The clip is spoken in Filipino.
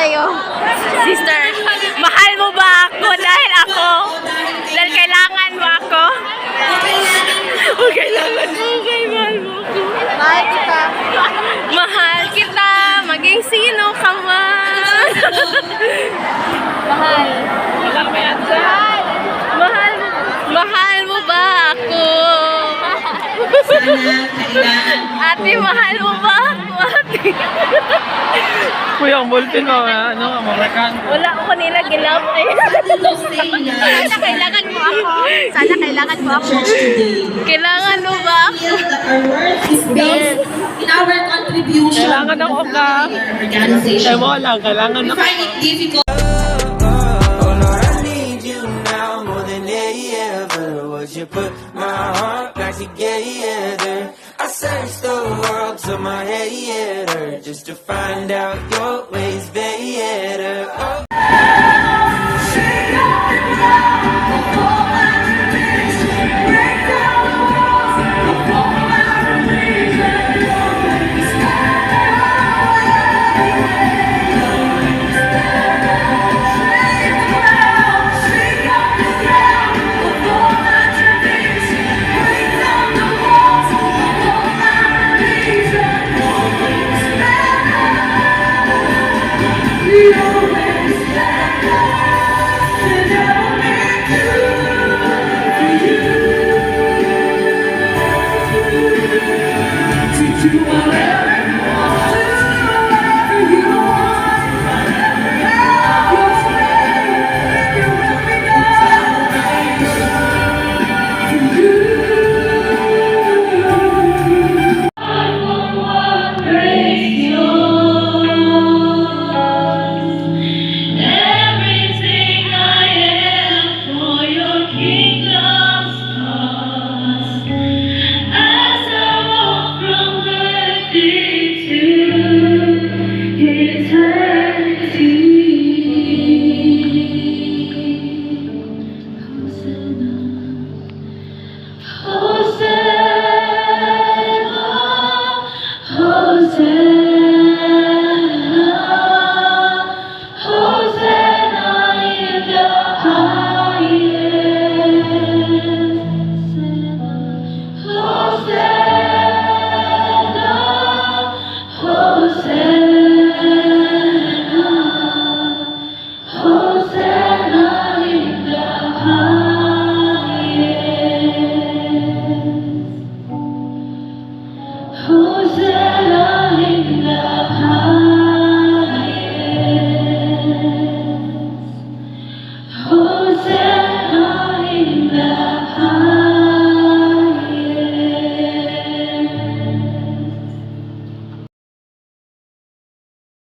sa'yo? Sister, mahal mo ba ako dahil kailangan mo ako? O kailangan mo, mahal mo ako. Mahal kita. Mahal kita, maging sino ka man. Mahal. Mahal mo ba ako? Ate, mahal mo ba ako, ate? Kuya, ang ballpen mo, mga kan. Wala ako nila gilap eh. Sana kailangan mo ako. Sana kailangan mo ako. Kailangan mo ba ako? Based in our contribution Kailangan ako ka. organization. Mo lang, kailangan We ako. find it difficult. Oh Lord, I need you now more than ever. Would you put my heart back together? I searched the world to my head just to find out your ways better. Oh. Hosanna in the